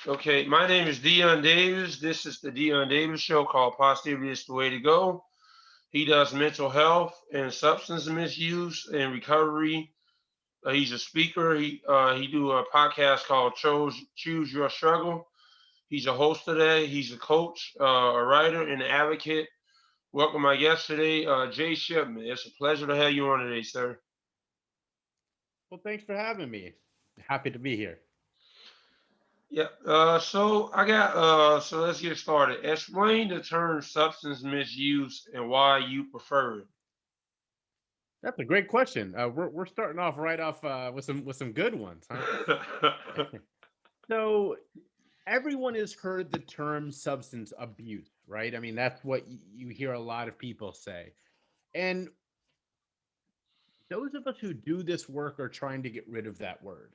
Okay, my name is Dion Davis. This is the Dion Davis Show called Positivity is the Way to Go. He does mental health and substance misuse and recovery. He's a speaker. He do a podcast called Choose Your Struggle. He's a host today. He's a coach, a writer, and an advocate. Welcome my guest today, Jay Shipman. It's a pleasure to have you on today, sir. Well, thanks for having me. Happy to be here. Yeah. So let's get started. Explain the term substance misuse and why you prefer That's a great question. We're starting off right off with some good ones, huh? it. So everyone has heard the term substance abuse, right? I mean, that's what you hear a lot of people say, and those of us who do this work are trying to get rid of that word,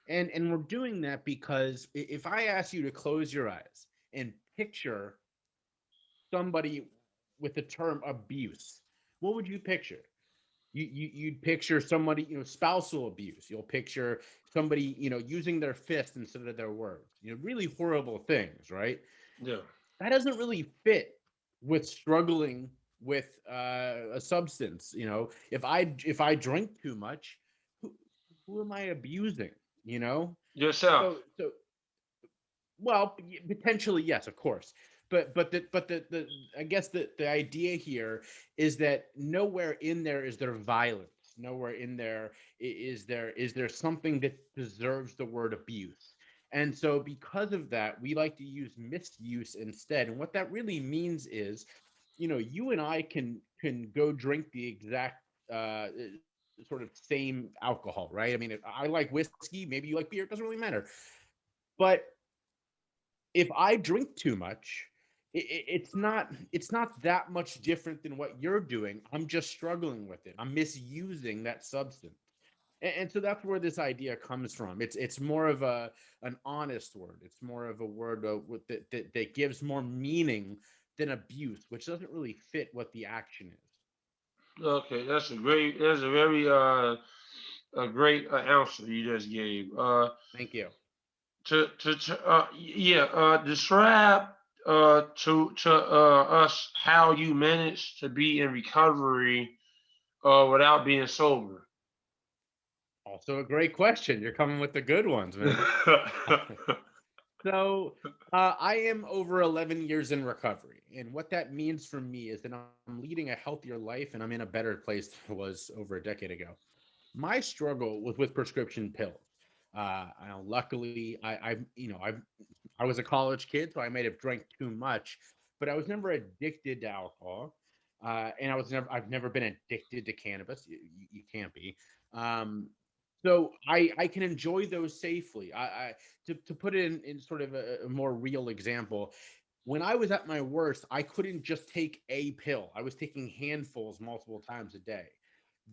and we're doing that because if I ask you to close your eyes and picture somebody with the term abuse, what would you picture? You'd picture somebody, spousal abuse. You'll picture somebody, using their fist instead of their words. Really horrible things, right? Yeah. That doesn't really fit with struggling with a substance. If I drink too much, who who am I abusing? You know, Yourself. so well, potentially yes, of course. But the I guess the idea here is that nowhere in there is there violence. Nowhere in there is there something that deserves the word abuse. And so because of that, we like to use misuse instead. And what that really means is, you and I can go drink the exact sort of same alcohol, right? I mean, if I like whiskey, maybe you like beer, it doesn't really matter. But if I drink too much, it's not that much different than what you're doing. I'm just struggling with it. I'm misusing that substance. And so that's where this idea comes from. It's more of an honest word. It's more of a word that gives more meaning than abuse, which doesn't really fit what the action is. Okay, that's a very a great answer you just gave. Thank you. Yeah, describe to us how you managed to be in recovery without being sober. Also a great question. You're coming with the good ones, man. So I am over 11 years in recovery. And what that means for me is that I'm leading a healthier life and I'm in a better place than I was over a decade ago. My struggle was with prescription pills. Luckily, I was a college kid, so I may have drank too much, but I was never addicted to alcohol. And I've never been addicted to cannabis. You can't be. Um, so I can enjoy those safely. To put it in sort of a more real example, when I was at my worst, I couldn't just take a pill. I was taking handfuls multiple times a day.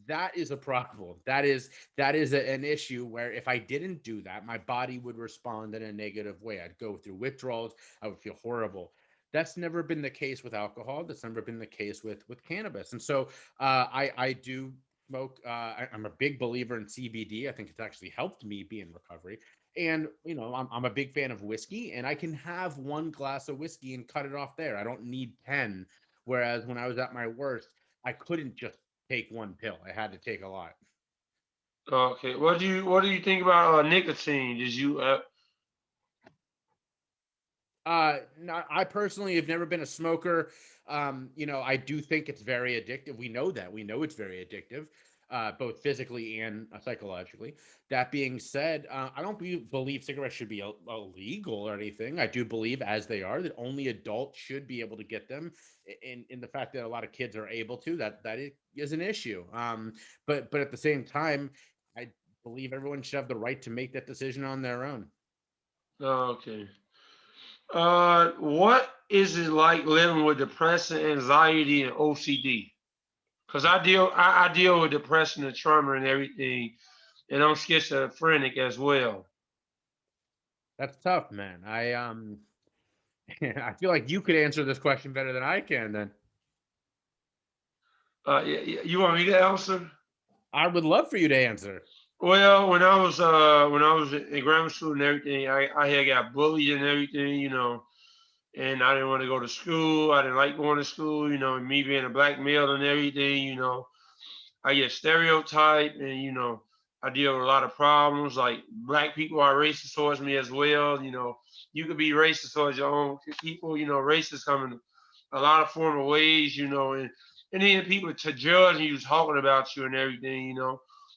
That is a problem. An issue where if I didn't do that, my body would respond in a negative way. I'd go through withdrawals. I would feel horrible. That's never been the case with alcohol. That's never been the case with cannabis. And so I do smoke. I'm a big believer in CBD. I think it's actually helped me be in recovery. And I'm a big fan of whiskey, and I can have one glass of whiskey and cut it off there. I don't need 10. Whereas when I was at my worst, I couldn't just take one pill. I had to take a lot. Okay, what do you think about nicotine? Did you No, I personally have never been a smoker. I do think it's very addictive. We know that. We know it's very addictive, both physically and psychologically. That being said, I don't believe cigarettes should be illegal or anything. I do believe, as they are, that only adults should be able to get them. In the fact that a lot of kids are able to, that is an issue. But at the same time, I believe everyone should have the right to make that decision on their own. okay? What is it like living with depression, anxiety, and OCD? Cause I deal with depression and trauma and everything, and I'm schizophrenic as well. That's tough, man. I feel like you could answer this question better than I can. Then You want me to answer? I would love for you to answer. Well, when I was in grammar school and everything, I had got bullied and everything, and I didn't want to go to school. I didn't like going to school, and me being a black male and everything, I get stereotyped, and I deal with a lot of problems. Like black people are racist towards me as well. You could be racist towards your own people. Racists come in a lot of form of ways. And then people to judge you, talking about you and everything.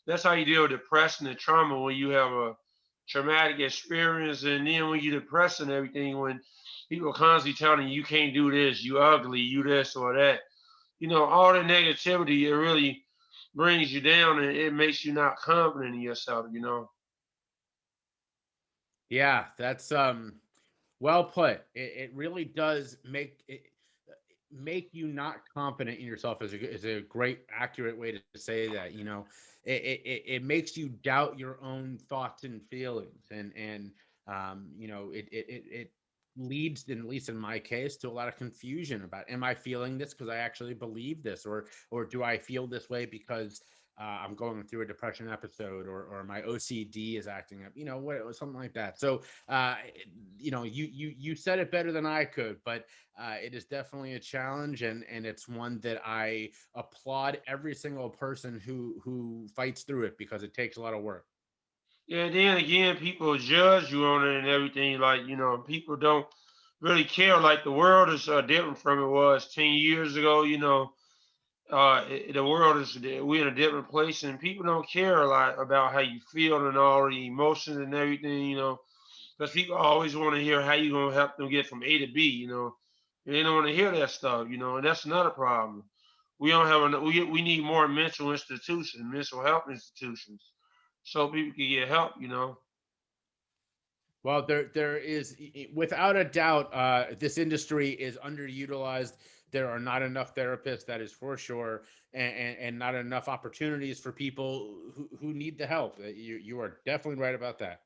That's how you deal with depression and trauma when you have a traumatic experience, and then when you're depressed and everything, when people are constantly telling you can't do this, you ugly, you this or that. All the negativity, it really brings you down and it makes you not confident in yourself. Yeah, that's well put. It really does make you not confident in yourself is a great accurate way to say that. It makes you doubt your own thoughts and feelings, and it leads, at least in my case, to a lot of confusion about, am I feeling this because I actually believe this, or do I feel this way because I'm going through a depression episode, or my OCD is acting up, something like that. So you said it better than I could, but it is definitely a challenge, and it's one that I applaud every single person who fights through it, because it takes a lot of work. Yeah, then again, people judge you on it and everything. Like, people don't really care. Like, the world is different from it was 10 years ago. The world is, we're in a different place, and people don't care a lot about how you feel and all the emotions and everything, because people always want to hear how you going to help them get from A to B, and they don't want to hear that stuff, and that's another problem. We don't have enough, we need more mental health institutions, so people can get help. Well, there is, without a doubt, this industry is underutilized. There are not enough therapists, that is for sure, and not enough opportunities for people who need the help. You are definitely right about that.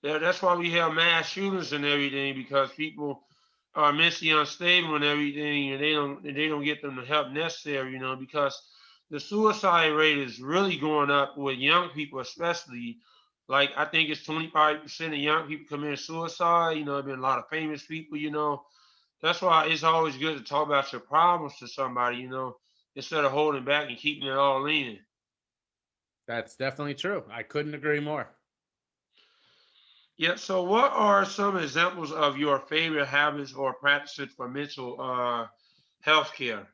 That's why we have mass shootings and everything, because people are mentally unstable and everything, and they don't get them the help necessary. Because the suicide rate is really going up with young people, especially. Like, I think it's 25% of young people commit suicide. There've been a lot of famous people. That's why it's always good to talk about your problems to somebody. Instead of holding back and keeping it all in. That's definitely true. I couldn't agree more. Yeah. So, what are some examples of your favorite habits or practices for mental health care?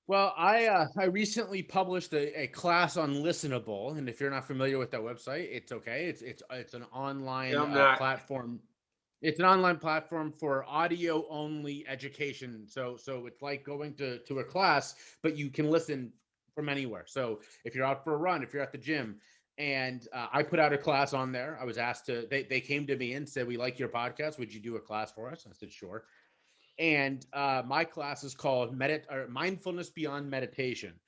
Well, I recently published a class on Listenable, and if you're not familiar with that website, it's okay. It's an Yeah, online I'm not. platform. It's an online platform for audio only education. So it's like going to a class, but you can listen from anywhere. So if you're out for a run, if you're at the gym, and I put out a class on there. I was asked to. They came to me and said, "We like your podcast. Would you do a class for us?" I said, "Sure." And my class is called Mindfulness Beyond Meditation.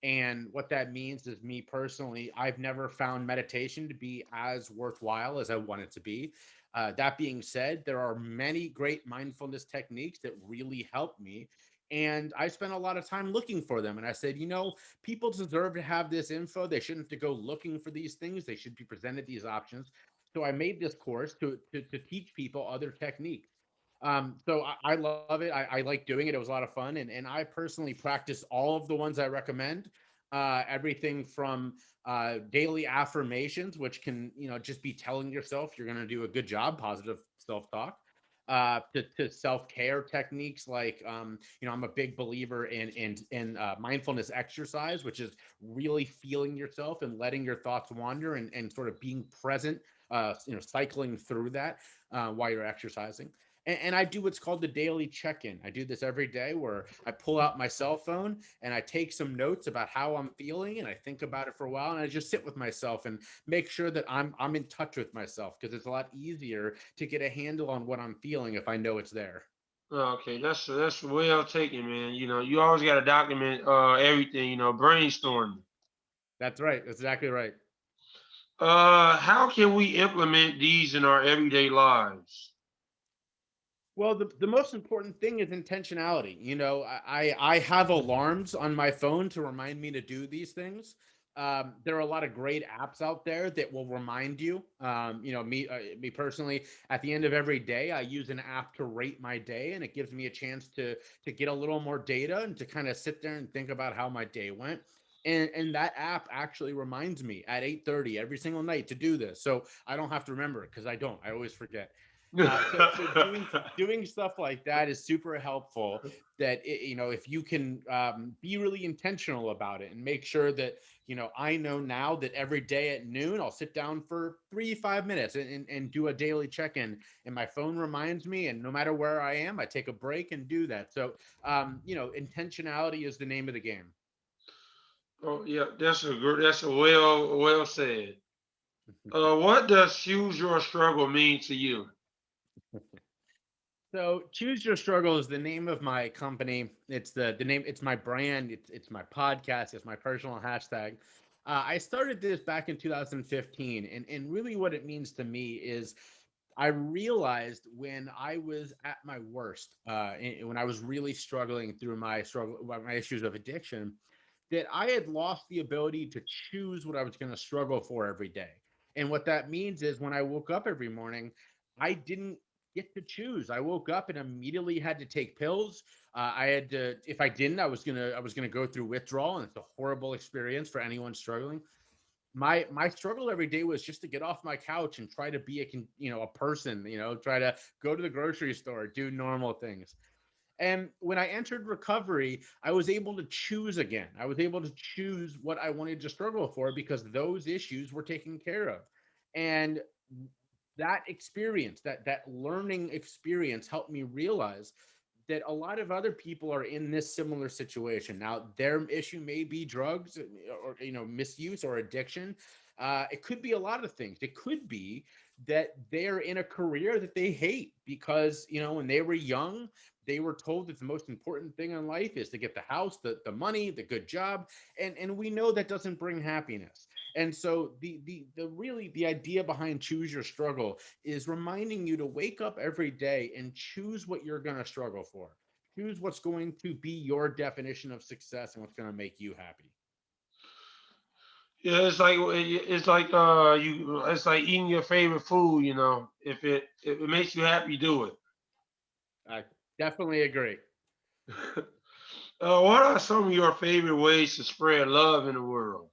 And what that means is, me personally, I've never found meditation to be as worthwhile as I want it to be. That being said, there are many great mindfulness techniques that really help me. And I spent a lot of time looking for them. And I said, people deserve to have this info. They shouldn't have to go looking for these things. They should be presented these options. So I made this course to teach people other techniques. So I love it. I like doing it. It was a lot of fun, and I personally practice all of the ones I recommend. Everything from daily affirmations, which can just be telling yourself you're going to do a good job, positive self talk. To self care techniques like I'm a big believer in mindfulness exercise, which is really feeling yourself and letting your thoughts wander, and sort of being present, cycling through that while you're exercising. And I do what's called the daily check-in. I do this every day, where I pull out my cell phone and I take some notes about how I'm feeling, and I think about it for a while, and I just sit with myself and make sure that I'm in touch with myself, because it's a lot easier to get a handle on what I'm feeling if I know it's there. Okay, that's well taken, man. You always got to document everything. Brainstorm. That's right. That's exactly right. How can we implement these in our everyday lives? Well, the most important thing is intentionality. I have alarms on my phone to remind me to do these things. there are a lot of great apps out there that will remind you. Me personally, at the end of every day, I use an app to rate my day, and it gives me a chance to get a little more data and to kind of sit there and think about how my day went. And that app actually reminds me at 8:30 every single night to do this, so I don't have to remember it because I don't. I always forget. So doing stuff like that is super helpful. If you can be really intentional about it and make sure that I know now that every day at noon I'll sit down for 3 5 minutes and do a daily check-in, and my phone reminds me, and no matter where I am, I take a break and do that. So intentionality is the name of the game. Oh yeah, that's a well said. What does choose your struggle mean to you? So choose your struggle is the name of my company. It's the name. It's my brand. It's my podcast. It's my personal hashtag. I started this back in 2015, and really what it means to me is I realized when I was at my worst, when I was really struggling through my issues of addiction, that I had lost the ability to choose what I was going to struggle for every day. And what that means is when I woke up every morning, I didn't get to choose. I woke up and immediately had to take pills. I had to, if I didn't, I was gonna go through withdrawal, and it's a horrible experience for anyone struggling. My struggle every day was just to get off my couch and try to be a person, try to go to the grocery store, do normal things. And when I entered recovery, I was able to choose again. I was able to choose what I wanted to struggle for because those issues were taken care of. And that experience, that learning experience helped me realize that a lot of other people are in this similar situation. Now, their issue may be drugs or misuse or addiction. It could be a lot of things. It could be that they're in a career that they hate because when they were young, they were told that the most important thing in life is to get the house, the money, the good job, and we know that doesn't bring happiness. And so the idea behind choose your struggle is reminding you to wake up every day and choose what you're going to struggle for. Choose what's going to be your definition of success and what's going to make you happy. Yeah, it's like eating your favorite food. You know, if it makes you happy, do it. I definitely agree. What are some of your favorite ways to spread love in the world?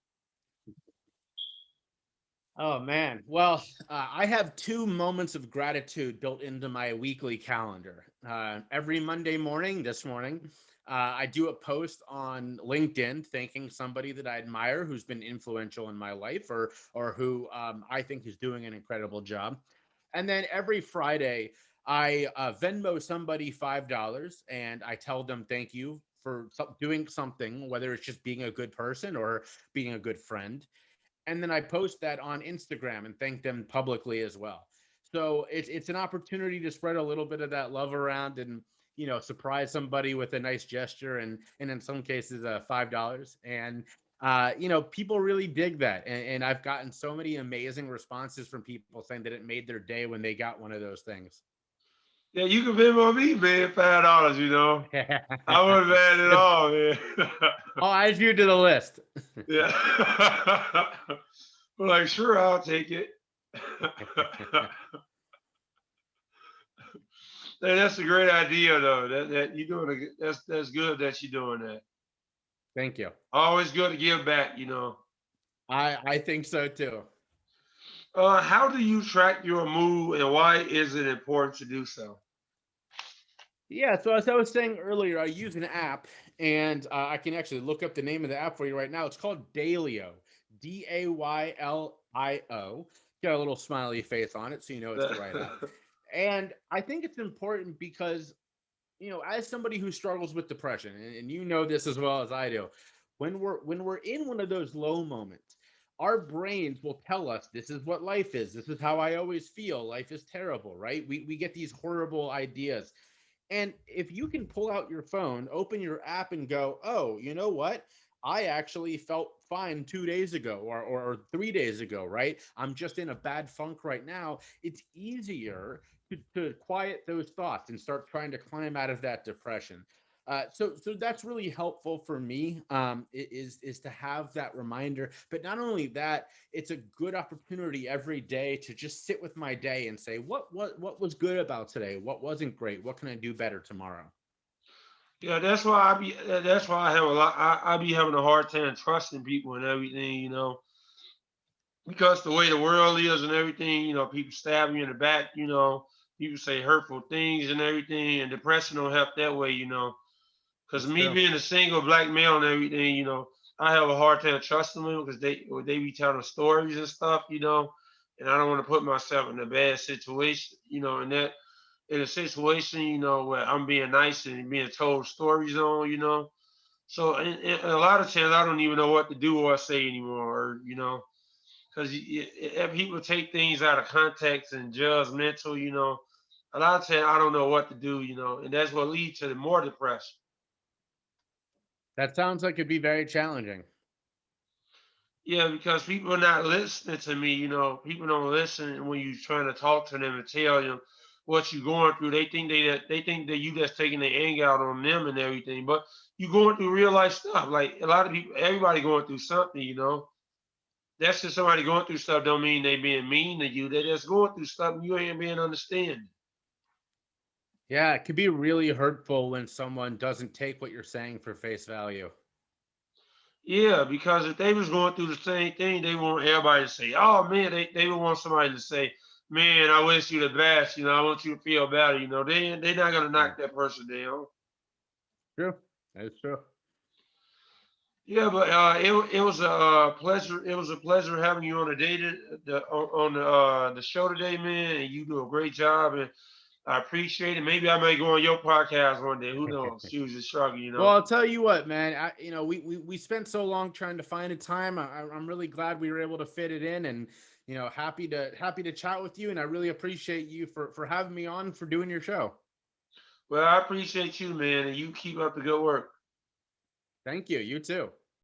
Oh man. Well, I have two moments of gratitude built into my weekly calendar. Every Monday morning, this morning, I do a post on LinkedIn thanking somebody that I admire who's been influential in my life or who I think is doing an incredible job. And then every Friday, I Venmo somebody $5 and I tell them thank you for doing something, whether it's just being a good person or being a good friend, and then I post that on Instagram and thank them publicly as well. So it's an opportunity to spread a little bit of that love around and surprise somebody with a nice gesture and in some cases $5. And people really dig that, and I've gotten so many amazing responses from people saying that it made their day when they got one of those things. Yeah, you can Venmo me, man, $5. You know, I wasn't mad at Yep. all, man. I'll add you to the list. Yeah. But like, sure, I'll take it. Hey, that's a great idea, though. That you doing that's good that you're doing that. Thank you. Always good to give back, you know. I think so too. How do you track your mood, and why is it important to do so? Yeah, so as I was saying earlier, I use an app, and I can actually look up the name of the app for you right now. It's called Daylio, Daylio. Got a little smiley face on it, so you know it's the right app. And I think it's important because, as somebody who struggles with depression, and you know this as well as I do, when we're in one of those low moments, our brains will tell us this is what life is. This is how I always feel. Life is terrible, right? We get these horrible ideas, and if you can pull out your phone, open your app, and go, oh, you know what? I actually felt fine 2 days ago or 3 days ago, right? I'm just in a bad funk right now. It's easier to quiet those thoughts and start trying to climb out of that depression. So that's really helpful for me. Is to have that reminder, but not only that, it's a good opportunity every day to just sit with my day and say, what was good about today? What wasn't great? What can I do better tomorrow? Yeah, that's why I be. That's why I have a lot. I be having a hard time trusting people and everything, because the way the world is and everything, people stab you in the back, people say hurtful things and everything, and depression don't help that way. Because That's me true. being a single black male and everything, I have a hard time trusting them because they be telling stories and stuff, and I don't want to put myself in a bad situation, and that in a situation, where I'm being nice and being told stories on. So and a lot of times I don't even know what to do or say anymore, or because if people take things out of context and judgmental, a lot of times I don't know what to do, and that's what leads to the more depression. That sounds like it'd be very challenging. Yeah, because people are not listening to me. People don't listen when you're trying to talk to them and tell them what you're going through. They think that you just taking their anger out on them and everything, but you're going through real life stuff. Like a lot of people, everybody going through something. That's just somebody going through stuff don't mean they being mean to you. They just going through stuff and you ain't being understanding. Yeah, it could be really hurtful when someone doesn't take what you're saying for face value. Yeah, because if they was going through the same thing, they want everybody to say, "Oh man," they would want somebody to say, "Man, I wish you the best." I want you to feel better. They not gonna Yeah, knock that person down. true. That is true. Yeah, but it was a pleasure. It was a pleasure having you on the show today, man. And you do a great job, and I appreciate it. Maybe I may go on your podcast one day. Who knows? She was just Well, struggling. I'll tell you what, man. We spent so long trying to find a time. I'm really glad we were able to fit it in, and happy to chat with you. And I really appreciate you for having me on, for doing your show. Well, I appreciate you, man, and you keep up the good work. Thank you. You too.